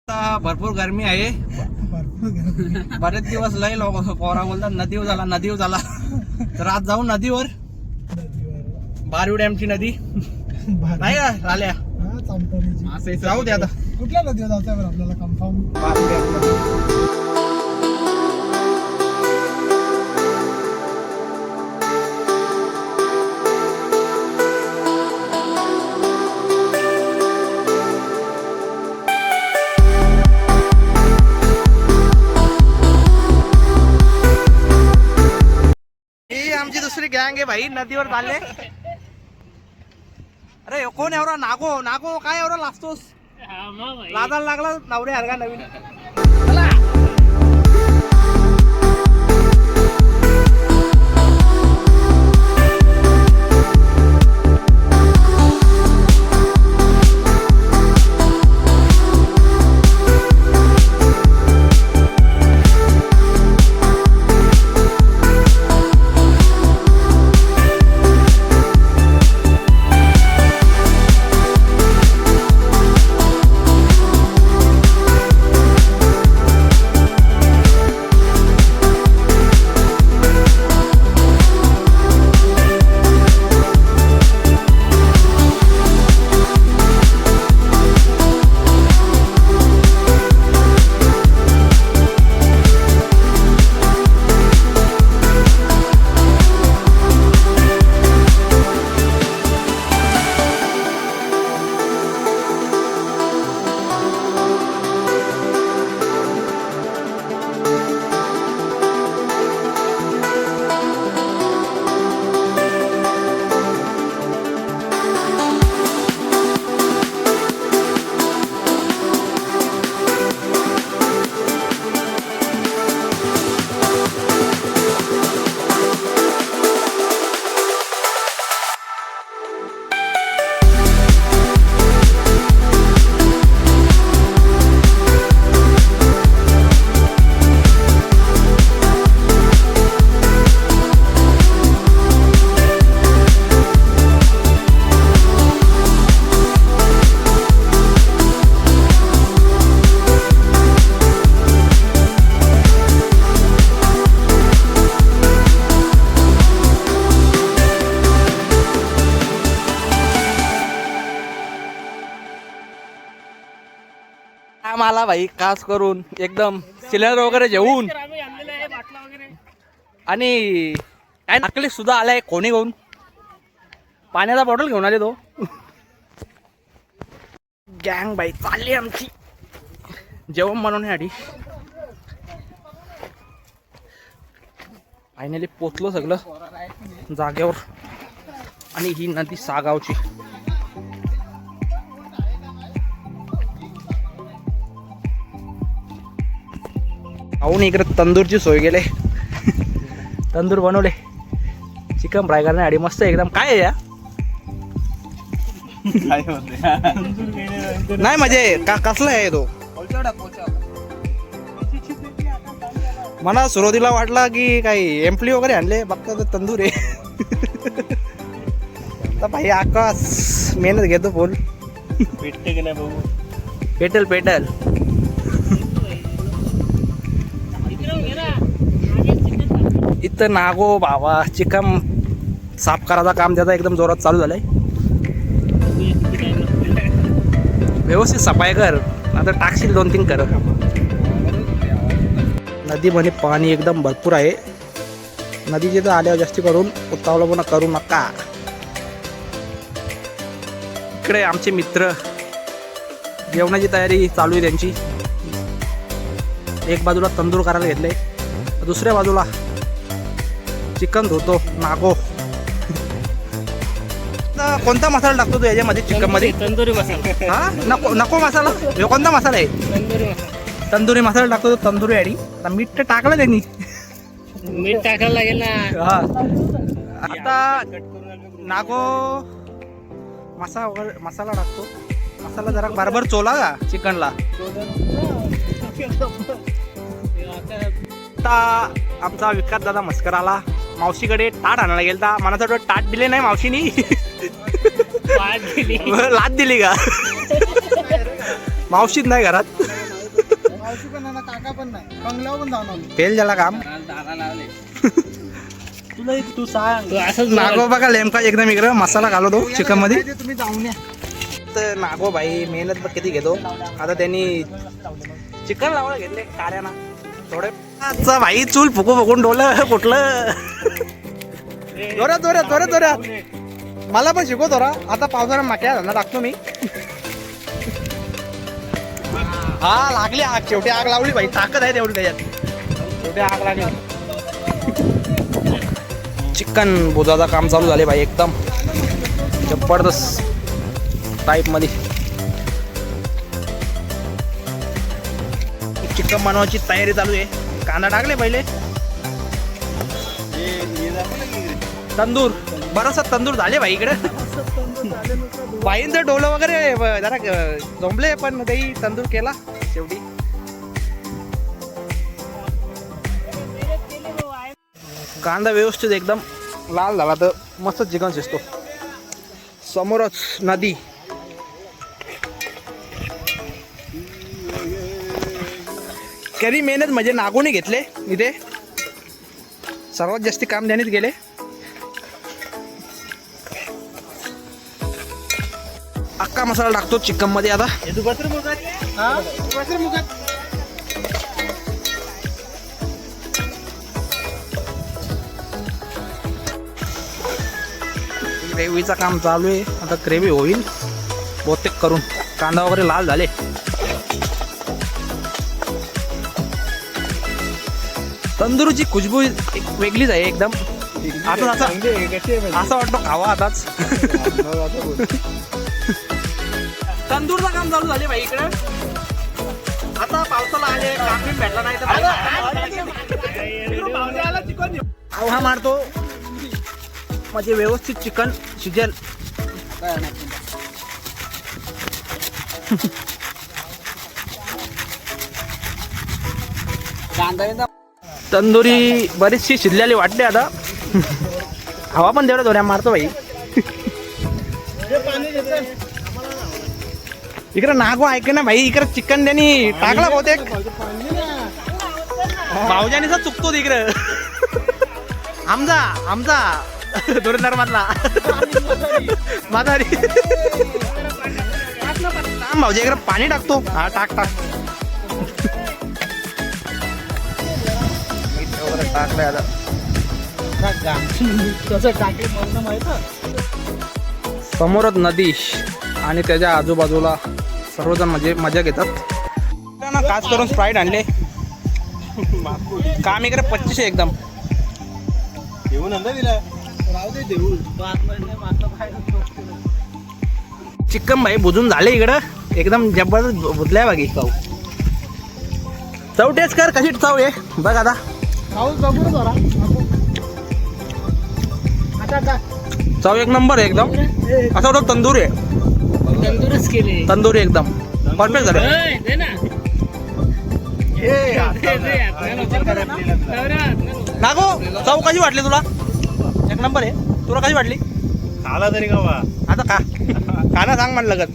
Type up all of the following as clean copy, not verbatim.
आता भरपूर गरमी आहे. बरेच दिवस लय लोक पोरा बोलतात नदीवर झाला तर आज जाऊ नदीवर. बारवी डॅमची नदी नाही का राल्या जाऊ दे आता. कुठल्या नदीवर जायचं आपल्याला कन्फर्म? बारवी डॅम. आमची दुसरी गँग आहे भाई नदीवर चालले. अरे कोण एवढा नागो काय एवढा लागतोस? लाजायला लागला नवरे हरगा नवीन. आला भाई खास करून एकदम सिलेंडर वगैरे जेवून आणि काय नकली सुद्धा आलाय. कोणी घेऊन पाण्याचा बॉटल घेऊन आले तो. गँग बाई चालली आमची जेवण बनवण्यासाठी. फायनली पोचलो सगळं जागेवर. आणि ही नदी सागावची. पाहून इकडे तंदूरची सोय केले. तंदूर बनवले चिकन फ्राय करण्यासाठी मस्त एकदम. काय आहे या नाही म्हणजे कसला आहे तो? मला सुरुवातीला वाटला की काही एम्प्ली वगैरे आणले बघता तर तंदूर आहे. तर भाई आकाश मेहनत घेतो फुल. भेटते की नाही बघू. पेटल इथं नागो बाबा चिकन साफ करायचं काम त्याचा एकदम जोरात चालू झालंय. व्यवस्थित सफाई कर आता टाकशील 2-3 कर. नदीमध्ये पाणी एकदम भरपूर आहे. नदीचे तर आल्यावर जास्ती करून उतावळपणा करू नका. इकडे आमचे मित्र जेवणाची तयारी चालू आहे त्यांची. एक बाजूला तंदूर करायला घेतले दुसऱ्या बाजूला चिकन धुतो नागो. कोणता मसाला टाकतो तू याच्यामध्ये चिकन मध्ये? तंदुरी मसाला. हा नको मसाला. हे कोणता मसाला आहे? तंदुरी मसाला टाकतो तो तंदुरी. आणि मीठ टाकलं त्यांनी. मीठ टाकायला लागेल ना. हा आता नागो मसाला टाकतो. मसाला जरा बरोबर चोला का चिकनला. आता आमचा विकास दादा मस्कर आला. मावशीकडे ताट आणायला गेलता. मला तर ताट दिले नाही मावशीनी. लाद दिली का? मावशीत नाही घरात. मावशी पण ना काका पण नाही बंगल्यावर पण जाऊन आलो. फेल झाला काम. तुला तू सांग तू असंच नागो बघा नेमका एकदम इकडं मसाला घालवतो चिकन मध्ये. तुम्ही जाऊन या. तर नागो भाई मेहनत बघ किती घेतो. आता त्यांनी चिकन लावायला घेतले कार्याना थोडे. आजचा भाई चूल फुकू फुकून डोलं कुठलं. जोरात जोरात जोरात जोरात मला पण शिकव थोडा. आता पावसाळ्यात माक्या धंदा टाकतो मी. हा लागली आग. शेवटी आग लावली भाई. ताकद आहे तेवढी त्याच्यात. शेवटी आग लागली. चिकन भुजाचं काम चालू झाले भाई एकदम जबरदस्त टाईप मध्ये. चिकन बनवायची तयारी चालू आहे. कांदा टाकले पहिले. तंदूर बराचसा तंदूर झाले भाई इकडे. बाईंचं डोलं वगैरे जरा जमले पण तेही तंदूर केला शेवटी. कांदा व्यवस्थित एकदम लाल झाला तर मस्त चिकन शिजतो. समोरच नदी. कधी मेहनत म्हणजे नागोने घेतले इथे. सर्वात जास्त काम त्यानेच गेले. अख्खा मसाला टाकतो चिकन मध्ये आता. ग्रेव्हीचं काम चालू आहे. आता ग्रेव्ही होईल बहुतेक करून. कांदा वगैरे लाल झाले. तंदुरीची खुशबू एक वेगळीच आहे एकदम. आता असं वाटतं खावा आताच. तंदूरचं काम चालू झाले भाई इकडे. आता पावसाला आले काम बी भेटला नाही तर हा मारतो म्हणजे व्यवस्थित चिकन शिजेल. तंदुरी बरीचशी शिजलेली वाटते आता. हवा पण तेवढ्या दोऱ्या मारतो भाई. इकडे नागो ऐक ना भाई. इकडे चिकन त्यांनी टाकला बहुतेक. भाऊजानीचा चुकतो तिकडे. आमचा धुरंधर मधला माझा भाऊजी इकडे पाणी टाकतो. हा टाक टाक. टाकलंय आता. समोरच नदी आणि त्याच्या आजूबाजूला सर्वजण म्हणजे मजा घेतात. खास करून स्प्राईट आणले. काम इकडे 25 आहे एकदम. चिकन भाई भुजून झाले इकडं एकदम जबरदस्त भुजलाय बाकी. चव टेस्ट कर कशी चव आहे बघ आता. चव एक नंबर आहे एकदम. असं वाटतं तंदूर आहे. तंदुरुस्त केले. तंदुरी एकदम परफेक्ट झालं. नागो चव कशी वाटली तुला. एक नंबर आहे. तुला कशी वाटली. खाला तरी का आता खा. खाना सांग म्हणलं लगत.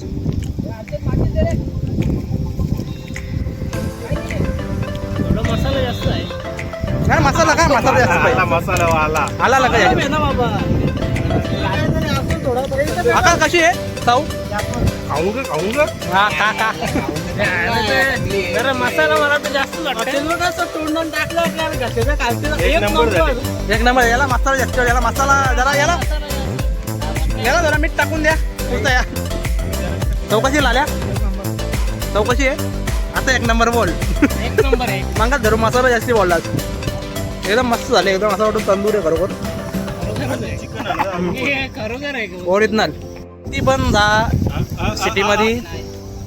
मसाला जास्त आहे. नाही मसाला काय मसाला जास्त पाहिजे. मसाला वाला आला लगा ना बाबा. आता कशी आहे चव. खाऊ का हा खा खा. जरा मसाला मला तर जास्त तोंडून टाकलं एक नंबर. याला मसाला जास्त. याला मसाला जरा याला जरा मीठ टाकून द्या पुरता. या चौकशी लाल्या. चौकशी आहे आता एक नंबर बोल. एक नंबर आहे. मग धरून मसाला जास्ती बोललास. एकदम मस्त झाले एकदम. असं वाटतं तंदूर आहे बरोबर. खरोखर आहे. ओरिजिनल. ती पण जा सिटीमध्ये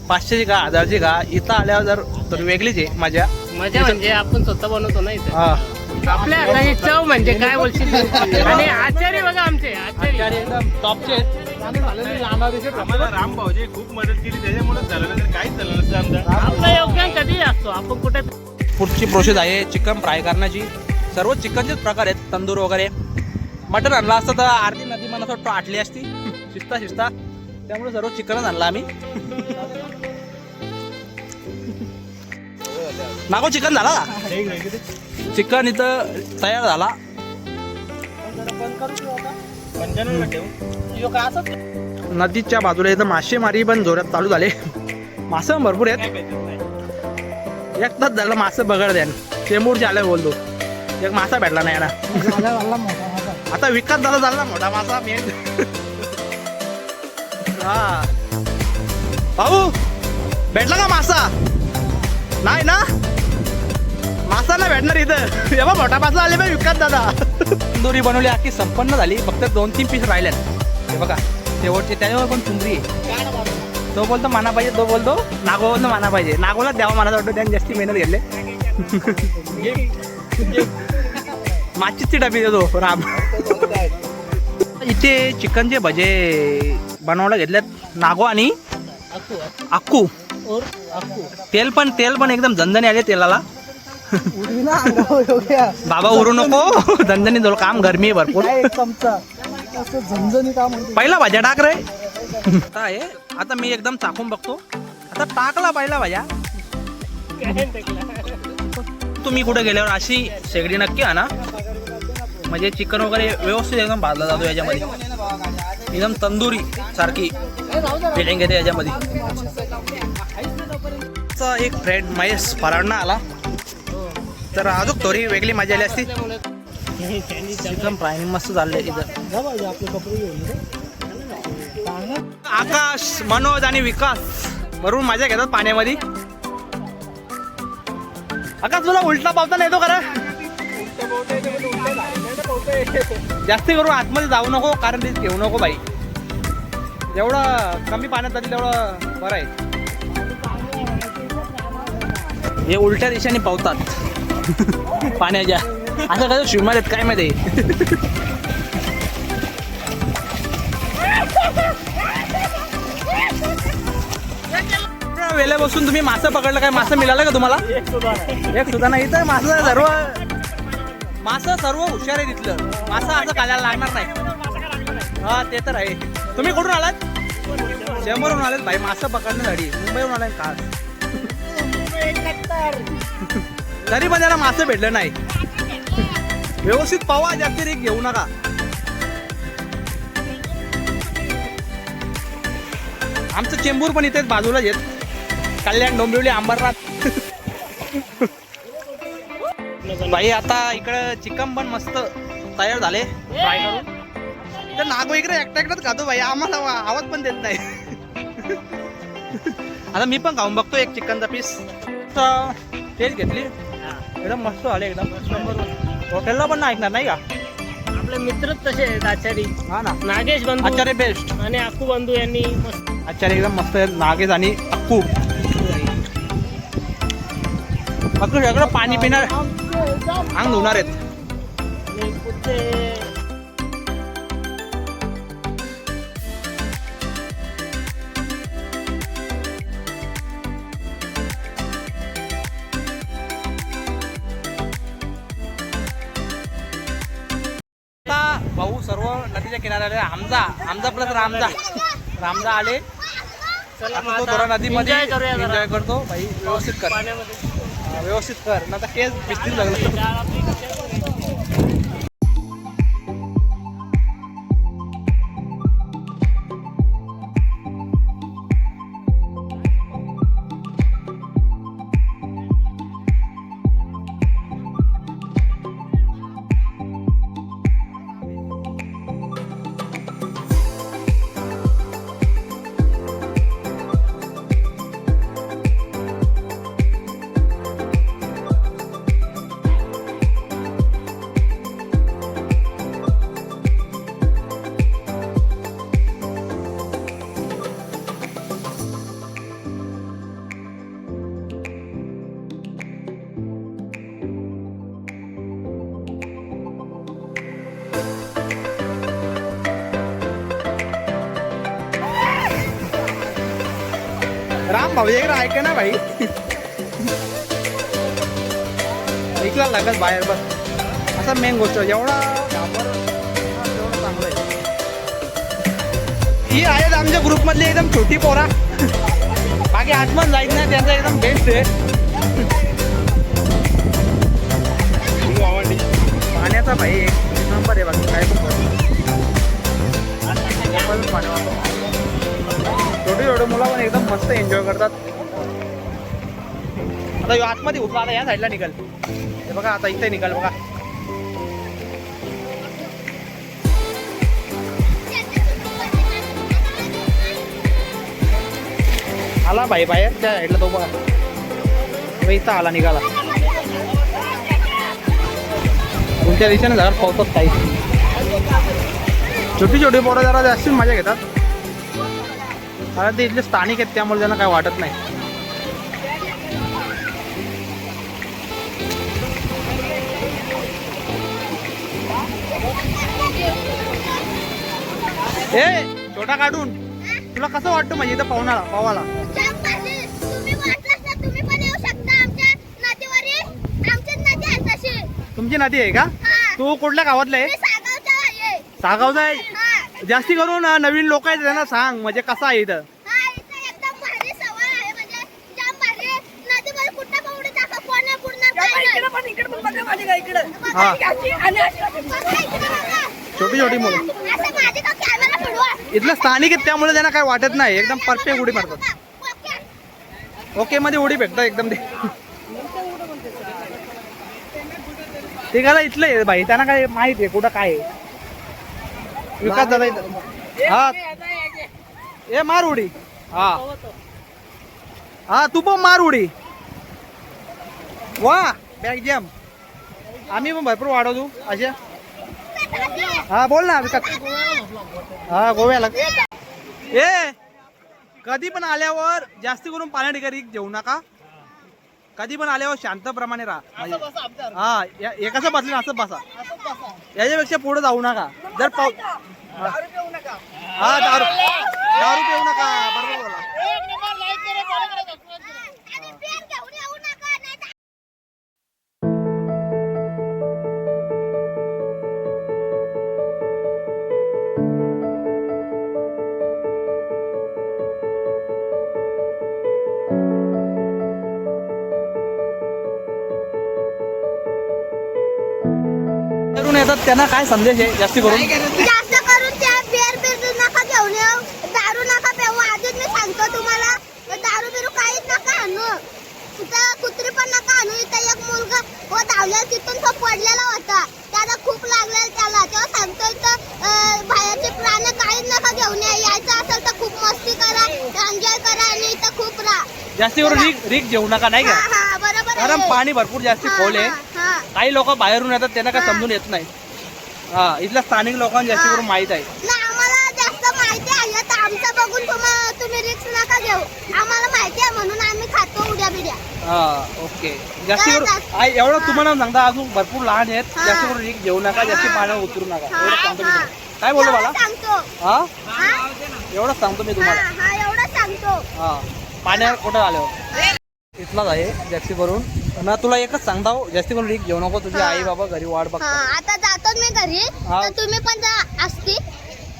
500ची का 1000ची का. इथं आल्यावर जर वेगळीच आहे मजा. मजा म्हणजे आपण स्वतः बनवतो ना इथं. हा आपल्या हाताची चव म्हणजे काय बोलशील. आणि आचार्य बघा आमचे आचार्य एकदम टॉपचे आहेत. आम्हाला राम भाऊजी खूप मदत केली त्याच्यामुळे झालं नाही तर काहीच झालं नसतं आमचं. आपलं योगदान कधी असतो. आपण कुठे पुढची प्रोसेस आहे चिकन फ्राय करण्याची. सर्व चिकनचेच प्रकार आहेत. तंदूर वगैरे. मटन आणला असतं तर आरती नदी मला असं आटली असती शिजता. त्यामुळे सर्व चिकनच आणला आम्ही. नागो चिकन झाला का? चिकन इथं तयार झाला. नदीच्या बाजूला इथं मासेमारी पण जोरात चालू झाले. मासे भरपूर आहेत. एक तास झालं मासे बघड द्या. चेंबूरचे आले बोलतो. एक मासा भेटला नाही ना. आता विकास झाला झाला मोठा मासा मेन. हा भाऊ भेटला का मासा? नाही ना, मासा नाही भेटणार इथं. एवढा मोठा मासा आले बा विकास दादा. तंदुरी बनवली अख्खी संपन्न झाली. फक्त 2-3 पीस राहिल्यात. हे बघा शेवटचे त्याच्यावर पण चुंबरी आहे. तो बोलतो माना पाहिजे, तो बोलतो नागो बोलतो माना पाहिजे. नागोला द्यावा माना वाटतं. त्याने जास्ती मेहनत घेतले. माचीची डबी देतो राम. इथे चिकनचे भजे बनवायला घेतलेत नागो आणि अक्कू. तेल पण एकदम झणझणी आले तेलाला. बाबा उरू नको. झणझणी थोडं काम गरमी आहे भरपूर. पहिला भाज्या टाक रे. काय आता मी एकदम चाकून बघतो. आता टाकला पहिला भाज्या. तुम्ही कुठे गेल्यावर अशी शेगडी नक्की आणा. म्हणजे चिकन वगैरे व्यवस्थित एकदम भाजला जातो याच्यामध्ये. एकदम तंदुरी सारखी फिलिंग येते याच्यामध्ये. एक फ्रेंड महेश फराडना आला तर अजून थोडी वेगळी मजा आली असती. चिकन फ्राय मस्त चाललंय इथं. आकाश, मनोज आणि विकास वरून मजा घेतात पाण्यामध्ये. आकाश तुला उलटा पावता नाही येतो खरं? जास्ती करून आतमध्ये जाऊ नको कारण ते घेऊ नको बाई. जेवढं कमी पाण्यात जातील तेवढं बरं आहे. हे उलट्या दिशेने पावतात पाण्याच्या. असं कसं स्विमर आहेत काय माहिती. वेळे बसून तुम्ही मासे पकडलं काय? मासे मिळालं का तुम्हाला? एक सुद्धा नाही. इथं मासा सर्व हुशार आहे तिथलं. मासा असं खायला लागणार नाही. हा ते तर आहे. तुम्ही कुठून आलात? चेंबूरहून आलेत भाई मासे पकडण्यासाठी. मुंबईहून आलाय का? तरी पण त्याला मासे भेटलं नाही. व्यवस्थित पावा, जास्त रिक घेऊ नका. आमचं चेंबूर पण इथेच बाजूलाच येत. कल्याण, डोंबिवली, अंबरनाथ. भाई आता इकडं चिकन पण मस्त तयार झाले फ्राय करून. तर नागो इकडे एकट्याकडेच खातो भाई. आम्हाला आवाज पण देत नाही. आता मी पण खाऊन बघतो एक चिकनचा पीस. टेस्ट घेतली एकदम मस्त आले. एकदम हॉटेलला पण नाही ऐकणार नाही का? आपले मित्रच तसे आहेत आचारी. हा ना, नागेश बंधू आचार्य बेस्ट आणि अक्कू बंधू यांनी आचार्य एकदम मस्त आहेत. नागेश आणि अक्कू. अक्कू सगळं पाणी पिणार अंग धुणार आहेत. भाऊ सर्व नदीच्या किनाऱ्याला आमचा प्लस रामजा आले. तो थोडा नदीमध्ये एन्जॉय करतो भाई. व्यवस्थित कर, व्यवस्थित कर ना तर केस भिजतील लागलं. राम भाऊ इकडे ऐका ना भाई. ऐकला लागत बाहेर बस. असा मेन गोष्ट एवढा तेवढं चांगलं आहे. ही आहेत आमच्या ग्रुपमधली एकदम छोटी पोरा. बाकी आठवण जायचं नाही त्यांचा एकदम बेस्ट आहे. तर भाई एक नंबर आहे बाकी काय छोटे छोटे मुलं पण एकदम मस्त एन्जॉय करतात. आता ह्यो आतमध्ये उठला, आता या साईडला निघाल. हे बघा आता इथे निघाल बघा. आला भाई बाहेर त्या साईडला तो बघा. इथं आला निघाला. कोणत्या दिशेने झाड पावतात काही. छोटी छोटी पोरं जरा जास्त मजा घेतात. कारण ते इथले स्थानिक आहेत त्यामुळे त्यांना काय वाटत नाही. ए छोटा काढून तुला कसं वाटतं म्हणजे इथं पावाला तुमची नदी आहे का? तू कुठल्या गावातला आहे? सागावचा आहे. जास्ती करून नवीन लोक आहेत त्यांना सांग म्हणजे कसं आहे इथं. छोटी छोटी मुलं इथलं स्थानिक आहेत त्यामुळे त्यांना काय वाटत नाही. एकदम परफेक्ट उडी मारतात. ओके मध्ये उडी भेटतात एकदम ते का इथलं आहे भाई. त्यांना काय माहित आहे कुठं काय आहे. विकास दादा हा ए मार उडी. हा हा तू पण मार उडी. वा बॅग जॅम. आम्ही पण भरपूर वाढवतो अशा. हा बोल ना विकास. हा गोव्याला ए कधी पण आल्यावर जास्ती करून पाण्या ठिकाणी घेऊ नका. कधी पण आल्यावर शांतप्रमाणे राहा. हा एकाच बसले ना असंच बसा. याच्यापेक्षा पुढे जाऊ नका. जर पाऊस हा दारू पिऊ नका. बरोबर बोला. येतात त्यांना काय संदेश आहे जास्ती करून त्या बिअर पिऊ नका घेऊन येऊ. दारू नका पिऊ. आधीच मी सांगतो तुम्हाला दारू बिरू काहीच नका आणू. तिथं कुत्री पण नका आणू. इथं एक मुलगा व धावलेला तिथून तो पडलेला होता. त्याला खूप लागलेला त्याला. तेव्हा सांगतो इथं बाहेरचे प्राणी काहीच नका घेऊन यायचं असेल तर खूप मस्ती करा, एन्जॉय करा आणि इथं खूप राहा. जास्ती करून रिक घेऊ नका नाही का. बरोबर. कारण पाणी भरपूर जास्ती खोल आहे. काही लोक बाहेरून येतात त्यांना काय समजून येत नाही. हा इथल्या स्थानिक लोकांना जास्ती करून माहित आहे. आम्हाला जास्त माहिती आहे तर आमचं बघून तुम्ही रिस्क नका घेऊ. आम्हाला माहिती आहे म्हणून आम्ही खातो उद्या बिड्या. हा ओके. जास्ती करून एवढं तुम्हाला सांगता अजून भरपूर लहान आहेत. जास्ती करून रिक घेऊ नका. जास्ती पाण्यावर उतरू नका. एवढं सांगतो मी. काय बोलू मला हा एवढंच सांगतो मी तुम्हाला. एवढं सांगतो. हा पाण्यावर कुठं आल्यावर इथलाच आहे जास्ती करून. ना तुला एकच सांगता जास्ती करून रिक घेऊ नको. तुझी आई बाबा घरी वाट बघतात. आता जातो मी घरी तर तुम्ही पण जा असती.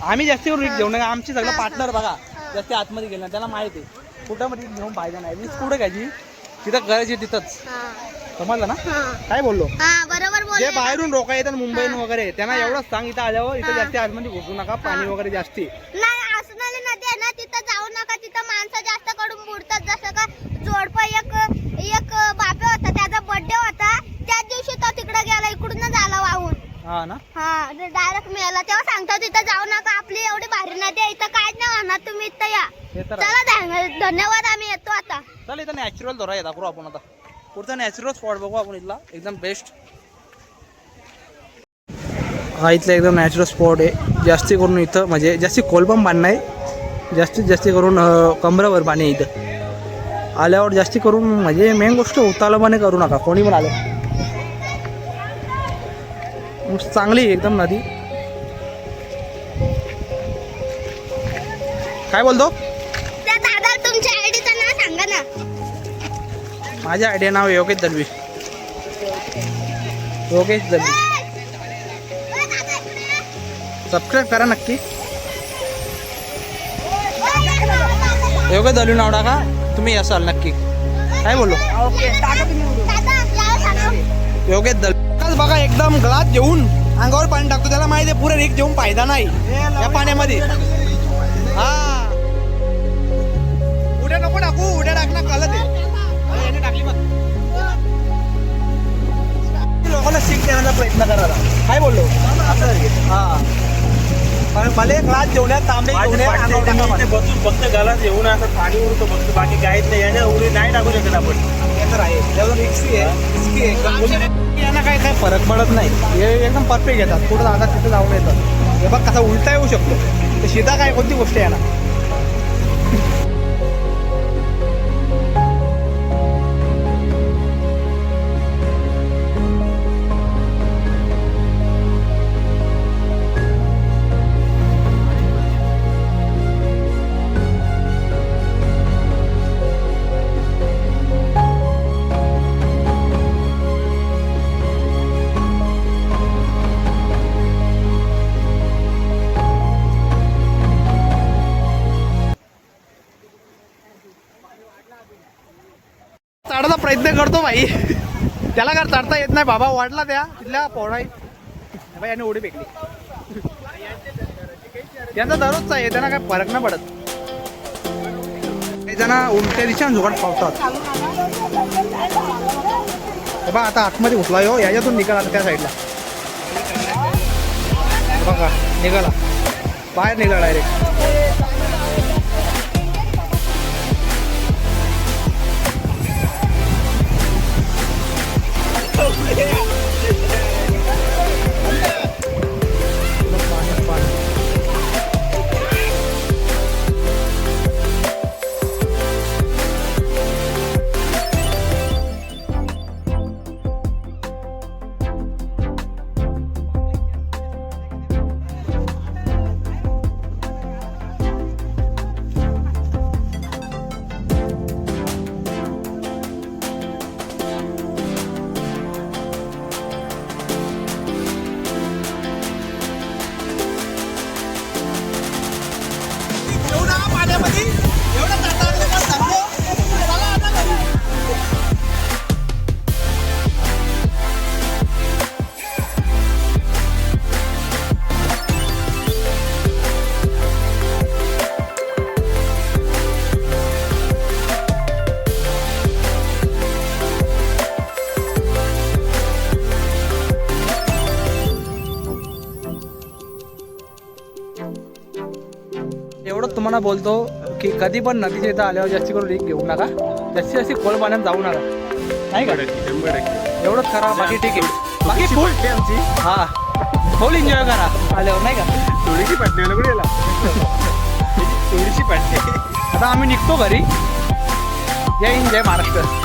आम्ही जास्ती करून रिक घेऊ नका. आमची सगळं पार्टनर बघा जास्ती आतमध्ये गेलं त्याला माहिती आहे कुठं रिक घेऊन पाहिजे नाही. मीच कुठं घ्यायची तिथं करायची तिथंच. समजलं ना काय बोललो. बरोबर. जे बाहेरून लोक येतात मुंबईन वगैरे त्यांना एवढंच सांग इथं आल्यावर इथं जास्ती आतमध्ये घुसू नका. पाणी वगैरे जास्ती नाही. असणारी नदी आहे ना तिथं जाऊ नका. तिथं माणसं जास्त कडून बुडतात. जसं का जोडपं एक बापे होता त्याचा बर्थडे होता. त्याच दिवशी तो तिकडे गेला. इकडूनच आला वाहून. हा ना डायरेक्ट मिळाला. तेव्हा सांगतो तिथं जाऊ नका. आपली एवढी भारी नदी आहे. इथं काय नाही होणार. तुम्ही इथं या. चला धन्यवाद. आम्ही येतो आता. चल इथं नॅचरल धोरा येतात करू आपण. आता पुढचा नॅचरल स्पॉट बघू आपण इथला एकदम बेस्ट. हा इथला एकदम नॅचरल स्पॉट आहे. जास्ती करून इथं म्हणजे जास्ती खोल पण पाणी नाही. जास्ती करून कमरावर पाणी आहे इथं. आल्यावर जास्ती करून म्हणजे मेन गोष्ट उतालपणे करू नका. कोणी पण आलं चांगली एकदम नदी. काय बोलतो त्या दादा तुमच्या आयडीचं नाव सांगा ना. माझ्या आयडिया नाव योगेश दलवी. योगेश दलवी. सबस्क्राईब करा नक्की. योगेश दलवी नाव टाका तुम्ही असाल नक्की. काय बोललो योगेश दलवी बघा एकदम ग्लास घेऊन अंगावर पाणी टाकतो, त्याला माहिती आहे पुरे रिक घेऊन फायदा नाही या पाण्यामध्ये. हा उड्या नको टाकू, उड्या टाकणं कळत आहे. याने टाकली मग लोकांना शिक देण्याचा प्रयत्न करायला. काय बोललो हा भले ग्लास घेऊन या, तांबे घेऊन या, अंगावर टाका पाणी. बसून फक्त गालाच येऊन असं पाणी उडतो फक्त, बाकी काहीच नाही. याच्या उडी नाही टाकू शकत आपण. हे तर आहे, एवढं रिक्सी आहे. यांना काय काय फरक पडत नाही, हे एकदम परफेक्ट येतात. कुठं जातात तिथं जाऊन येतात. हे बघ कसा उलटा येऊ शकतो, तर सीधा काय कोणती गोष्ट आहे ना. चढायचा प्रयत्न करतो भाई, त्याला काय चढता येत नाही बाबा. वाढला त्या तिथल्या पोराई भाई याने उडी फेकली. त्यांचा दररोजचा आहे, त्यांना काय फरक नाही पडत. काही जण उलट्या दिशेने झुकाट पावतात. बघा आता आतमध्ये घुसला हो, याच्यातून निघाला त्या साईडला. बघा निघाला, बाहेर निघाला डायरेक्ट. एवढं तुम्हाला बोलतो की कधी पण नदीच्या इथं आल्यावर जास्ती करून रिक घेऊ नका, जास्तीत जास्ती खोल पाण्यात जाऊ नका, नाही का? 100% एवढंच करा, बाकी ठीक आहे. बाकी फुल आमची हा फुल एन्जॉय करा आल्यावर, नाही का? थोडीशी पडण्याला कुठे गेला, थोडीशी पडते. आता आम्ही निघतो घरी. जय हिंद, जय महाराष्ट्र.